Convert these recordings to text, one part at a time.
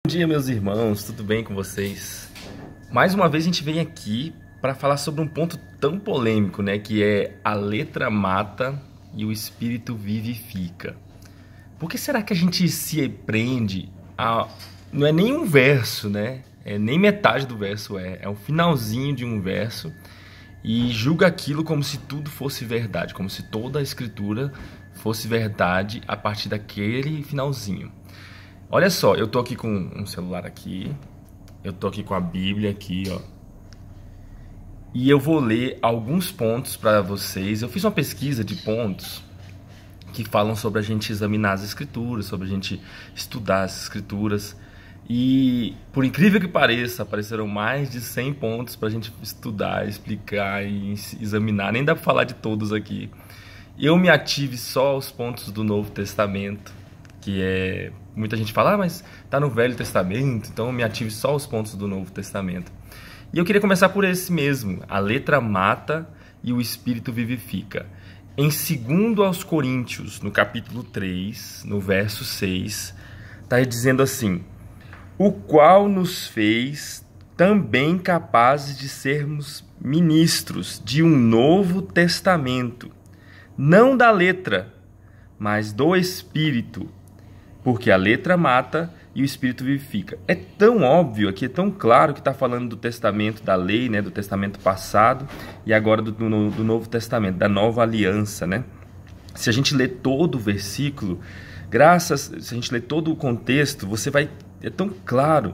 Bom dia, meus irmãos, tudo bem com vocês? Mais uma vez a gente vem aqui para falar sobre um ponto tão polêmico, né? Que é a letra mata e o espírito vivifica. Por que será que a gente se prende a... Não é nem um verso, né? Nem metade do verso é o finalzinho de um verso e julga aquilo como se tudo fosse verdade, como se toda a escritura fosse verdade a partir daquele finalzinho. Olha só, eu tô aqui com um celular aqui, eu tô aqui com a Bíblia aqui, ó. E eu vou ler alguns pontos para vocês. Eu fiz uma pesquisa de pontos que falam sobre a gente examinar as escrituras, sobre a gente estudar as escrituras. E, por incrível que pareça, apareceram mais de 100 pontos para a gente estudar, explicar e examinar. Nem dá para falar de todos aqui. Eu me ative só aos pontos do Novo Testamento, que é... Muita gente fala, mas tá no Velho Testamento, então eu me ative só aos pontos do Novo Testamento. E eu queria começar por esse mesmo. A letra mata e o espírito vivifica. Em 2 aos Coríntios, no capítulo 3, no verso 6, está dizendo assim: o qual nos fez também capazes de sermos ministros de um novo testamento, não da letra, mas do espírito, porque a letra mata e o espírito vivifica. É tão óbvio aqui, é tão claro que está falando do testamento da lei, né, do testamento passado, e agora do Novo Testamento, da nova aliança, né? Se a gente ler todo o versículo, se a gente ler todo o contexto, é tão claro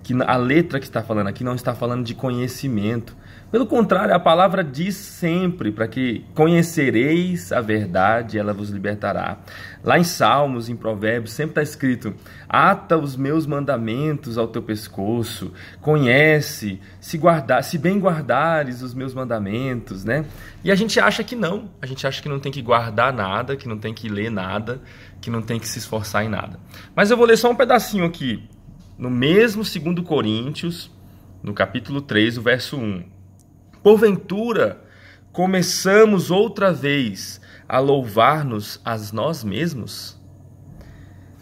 que a letra que está falando aqui não está falando de conhecimento. Pelo contrário, a palavra diz sempre para que conhecereis a verdade, ela vos libertará. Lá em Salmos, em Provérbios, sempre está escrito: ata os meus mandamentos ao teu pescoço, conhece, se bem guardares os meus mandamentos, né? E a gente acha que não tem que guardar nada, que não tem que ler nada, que não tem que se esforçar em nada. Mas eu vou ler só um pedacinho aqui, no mesmo 2 Coríntios, no capítulo 3, o verso 1. Porventura, começamos outra vez a louvar-nos a nós mesmos?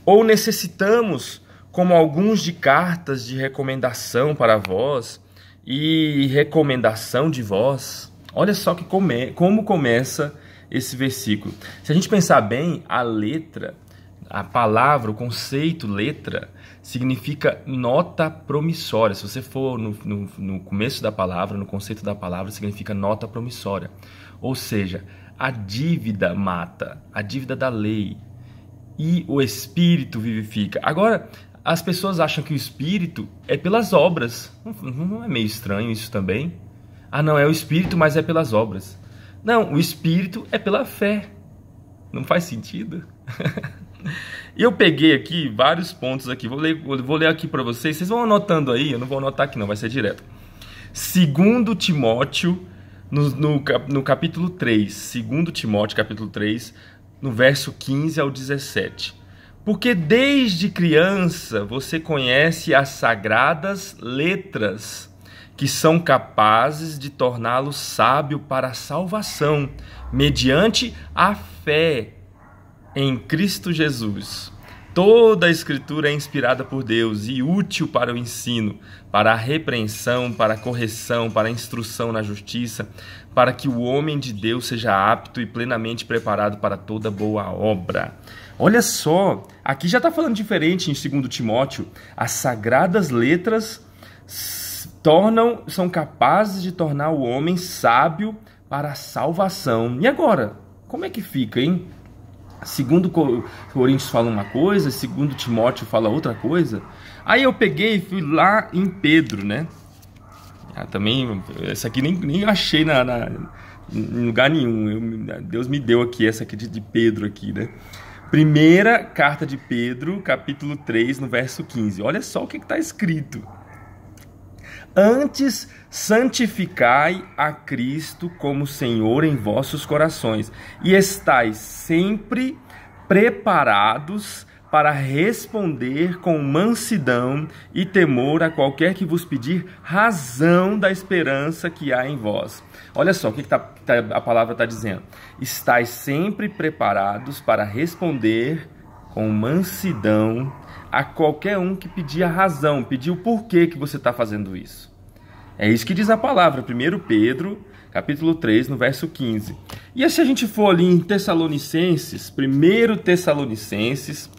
Ou necessitamos, como alguns, de cartas de recomendação para vós e recomendação de vós? Olha só como começa esse versículo. Se a gente pensar bem, a letra, a palavra, o conceito letra, significa nota promissória. Se você for no começo da palavra, no conceito da palavra, significa nota promissória. Ou seja, a dívida mata, a dívida da lei. E o espírito vivifica. Agora, as pessoas acham que o espírito é pelas obras. Não é meio estranho isso também? Ah, não, é o espírito, mas é pelas obras. Não, o espírito é pela fé. Não faz sentido? E eu peguei aqui vários pontos aqui, vou ler aqui para vocês vão anotando aí, eu não vou anotar aqui não, vai ser direto. 2 Timóteo, no capítulo 3, 2 Timóteo, capítulo 3, no verso 15 ao 17. Porque desde criança você conhece as sagradas letras, que são capazes de torná-lo sábio para a salvação, mediante a fé em Cristo Jesus. Toda a Escritura é inspirada por Deus e útil para o ensino, para a repreensão, para a correção, para a instrução na justiça, para que o homem de Deus seja apto e plenamente preparado para toda boa obra. Olha só, aqui já está falando diferente em 2 Timóteo. As sagradas letras são capazes de tornar o homem sábio para a salvação. E agora, como é que fica, hein? 2 Coríntios fala uma coisa, 2 Timóteo fala outra coisa. Aí eu peguei e fui lá em Pedro, né? Também, essa aqui nem achei em lugar nenhum. Deus me deu aqui, essa aqui de Pedro aqui, né? Primeira carta de Pedro, capítulo 3, no verso 15. Olha só o que está escrito. Antes, santificai a Cristo como Senhor em vossos corações, e estais sempre preparados para responder com mansidão e temor a qualquer que vos pedir razão da esperança que há em vós. Olha só o que a palavra está dizendo. Estais sempre preparados para responder com mansidão a qualquer um que pedir a razão, pedir o porquê que você está fazendo isso. É isso que diz a palavra, 1 Pedro, capítulo 3, no verso 15. E se a gente for ali em Tessalonicenses, 1 Tessalonicenses,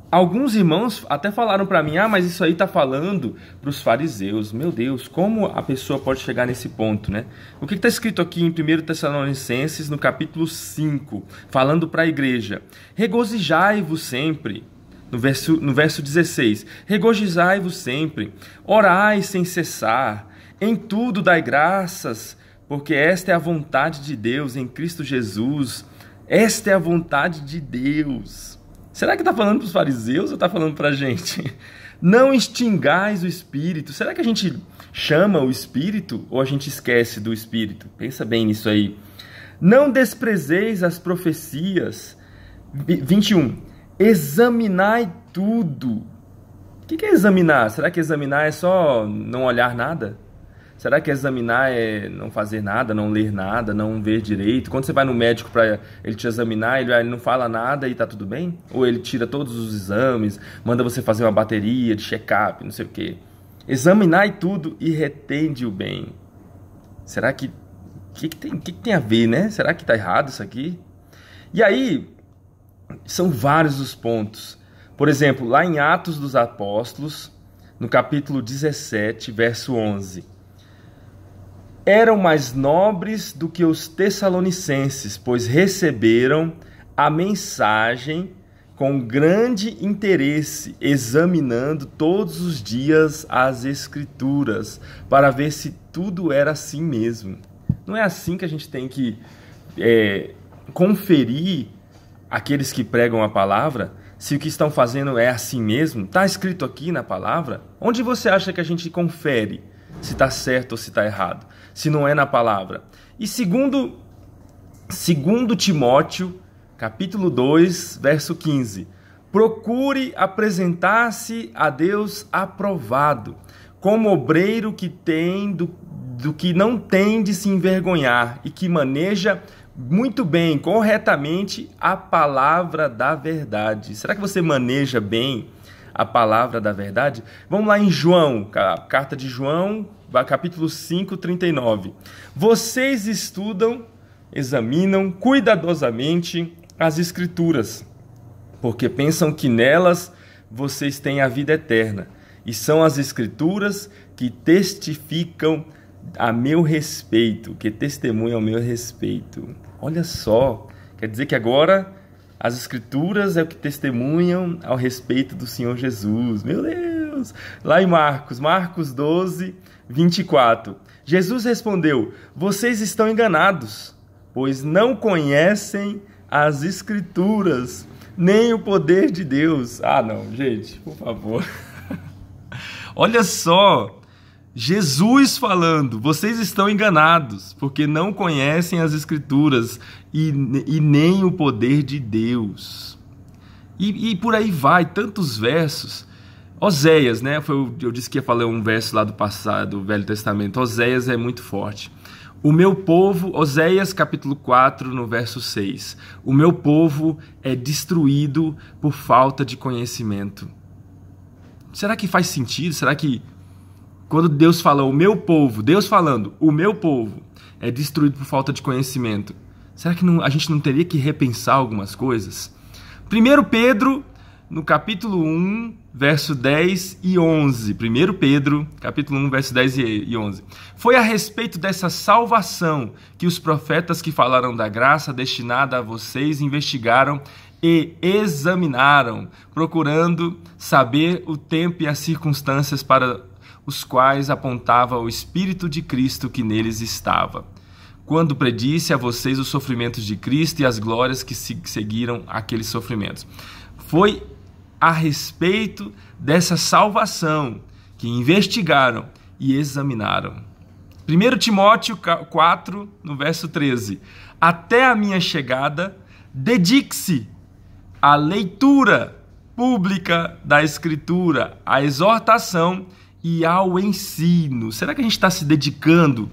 alguns irmãos até falaram para mim, mas isso aí está falando para os fariseus. Meu Deus, como a pessoa pode chegar nesse ponto, né? O que está escrito aqui em 1 Tessalonicenses, no capítulo 5, falando para a igreja? Regozijai-vos sempre. No verso 16, regozijai-vos sempre, orai sem cessar, em tudo dai graças, porque esta é a vontade de Deus em Cristo Jesus. Esta é a vontade de Deus. Será que está falando para os fariseus ou está falando para a gente? Não extingais o Espírito. Será que a gente chama o Espírito ou a gente esquece do Espírito? Pensa bem nisso aí. Não desprezeis as profecias. 21. Examinai tudo. O que é examinar? Será que examinar é só não olhar nada? Será que examinar é não fazer nada, não ler nada, não ver direito? Quando você vai no médico para ele te examinar, ele não fala nada e tá tudo bem? Ou ele tira todos os exames, manda você fazer uma bateria de check-up, não sei o quê. Examinai tudo e retende o bem. Será que... O que tem a ver, né? Será que tá errado isso aqui? E aí... São vários os pontos. Por exemplo, lá em Atos dos Apóstolos, no capítulo 17, verso 11. Eram mais nobres do que os tessalonicenses, pois receberam a mensagem com grande interesse, examinando todos os dias as Escrituras, para ver se tudo era assim mesmo. Não é assim que a gente tem que conferir aqueles que pregam a palavra, se o que estão fazendo é assim mesmo? Está escrito aqui na palavra? Onde você acha que a gente confere se está certo ou se está errado? Se não é na palavra. E segundo Timóteo, capítulo 2, verso 15. Procure apresentar-se a Deus aprovado, como obreiro que tem do que não tem de se envergonhar e que maneja muito bem, corretamente, a palavra da verdade. Será que você maneja bem a palavra da verdade? Vamos lá em João, carta de João, capítulo 5, 39. Vocês estudam, examinam cuidadosamente as Escrituras, porque pensam que nelas vocês têm a vida eterna. E são as Escrituras que testificam a meu respeito, que testemunham a meu respeito. Olha só, quer dizer que agora as Escrituras é o que testemunham ao respeito do Senhor Jesus. Meu Deus! Lá em Marcos 12, 24. Jesus respondeu: vocês estão enganados, pois não conhecem as Escrituras, nem o poder de Deus. Ah, não, gente, por favor. Olha só! Jesus falando, vocês estão enganados, porque não conhecem as Escrituras e nem o poder de Deus. E por aí vai, tantos versos. Oséias, né? Eu disse que ia falar um verso lá do passado, do Velho Testamento. Oséias é muito forte. O meu povo, Oséias capítulo 4, no verso 6. O meu povo é destruído por falta de conhecimento. Será que faz sentido? Será que quando Deus fala o meu povo, Deus falando o meu povo é destruído por falta de conhecimento, será que a gente não teria que repensar algumas coisas? 1 Pedro, no capítulo 1, verso 10 e 11. 1 Pedro, capítulo 1, verso 10 e 11. Foi a respeito dessa salvação que os profetas que falaram da graça destinada a vocês investigaram e examinaram, procurando saber o tempo e as circunstâncias para os quais apontava o Espírito de Cristo que neles estava, quando predisse a vocês os sofrimentos de Cristo e as glórias que seguiram aqueles sofrimentos. Foi a respeito dessa salvação que investigaram e examinaram. 1 Timóteo 4, no verso 13. Até a minha chegada, dedique-se à leitura pública da Escritura, à exortação e ao ensino. Será que a gente está se dedicando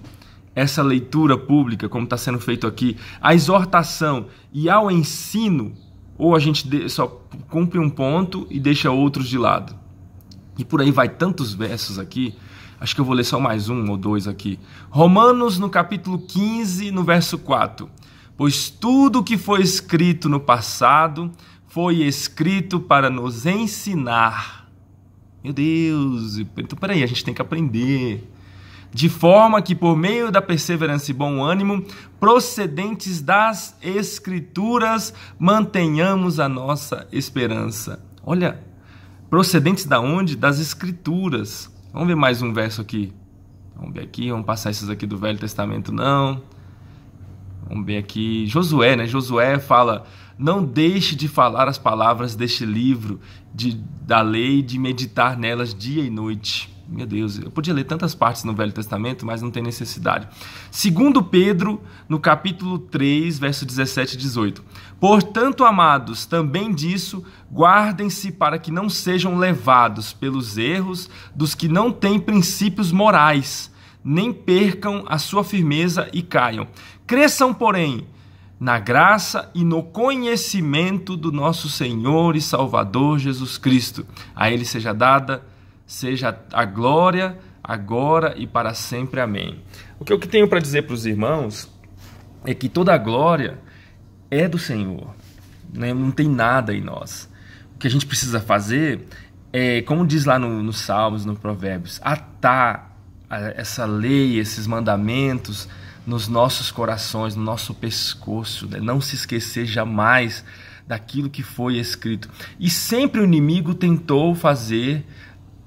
a essa leitura pública, como está sendo feito aqui, à exortação e ao ensino? ou a gente só cumpre um ponto e deixa outros de lado. E por aí vai tantos versos aqui. Acho que eu vou ler só mais um ou dois aqui. Romanos, no capítulo 15, no verso 4. Pois tudo que foi escrito no passado foi escrito para nos ensinar. Meu Deus, então peraí, a gente tem que aprender. De forma que por meio da perseverança e bom ânimo, procedentes das Escrituras, mantenhamos a nossa esperança. Olha, procedentes da onde? Das Escrituras. Vamos ver mais um verso aqui. Vamos ver aqui, vamos passar esses aqui do Velho Testamento, não. Vamos ver aqui, Josué, né? Josué fala, não deixe de falar as palavras deste livro da lei, de meditar nelas dia e noite. Meu Deus, eu podia ler tantas partes no Velho Testamento, mas não tem necessidade. Segundo Pedro, no capítulo 3, verso 17 e 18. Portanto, amados, também disso, guardem-se para que não sejam levados pelos erros dos que não têm princípios morais, nem percam a sua firmeza e caiam. Cresçam, porém, na graça e no conhecimento do nosso Senhor e Salvador Jesus Cristo. A Ele seja dada a glória, agora e para sempre. Amém. O que eu tenho para dizer para os irmãos é que toda a glória é do Senhor, né? Não tem nada em nós. O que a gente precisa fazer é, como diz lá nos Salmos, no Provérbios, atar essa lei, esses mandamentos nos nossos corações, no nosso pescoço, né? Não se esquecer jamais daquilo que foi escrito. E sempre o inimigo tentou fazer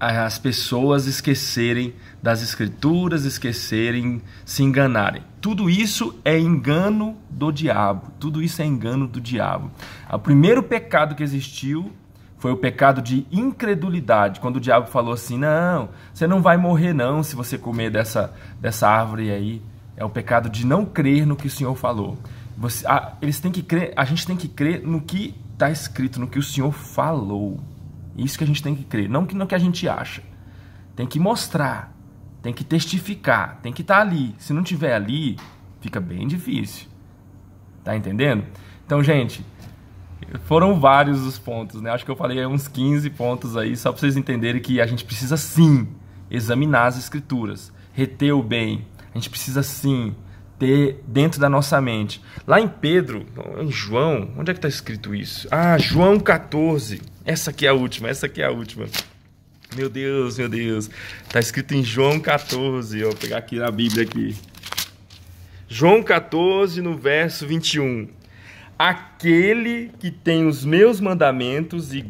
as pessoas esquecerem das Escrituras, esquecerem, se enganarem. Tudo isso é engano do diabo. Tudo isso é engano do diabo. O primeiro pecado que existiu foi o pecado de incredulidade, quando o diabo falou assim, não, você não vai morrer não se você comer dessa árvore aí. É o pecado de não crer no que o Senhor falou. Eles têm que crer, a gente tem que crer no que está escrito, no que o Senhor falou. Isso que a gente tem que crer, não no que a gente acha. Tem que mostrar, tem que testificar, tem que estar ali. Se não estiver ali, fica bem difícil. Tá entendendo? Então, gente, foram vários os pontos, né? Acho que eu falei uns 15 pontos aí, só para vocês entenderem que a gente precisa sim examinar as Escrituras, reter o bem. A gente precisa sim ter dentro da nossa mente. Lá em Pedro, em João, onde é que está escrito isso? Ah, João 14. Essa aqui é a última. Meu Deus. Está escrito em João 14. Vou pegar aqui na Bíblia aqui. João 14, no verso 21. Aquele que tem os meus mandamentos e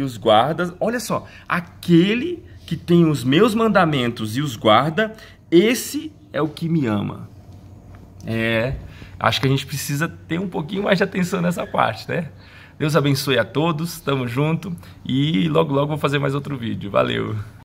os guarda. Olha só. Aquele que tem os meus mandamentos e os guarda, esse é o que me ama. Acho que a gente precisa ter um pouquinho mais de atenção nessa parte, né? Deus abençoe a todos, tamo junto e logo vou fazer mais outro vídeo. Valeu!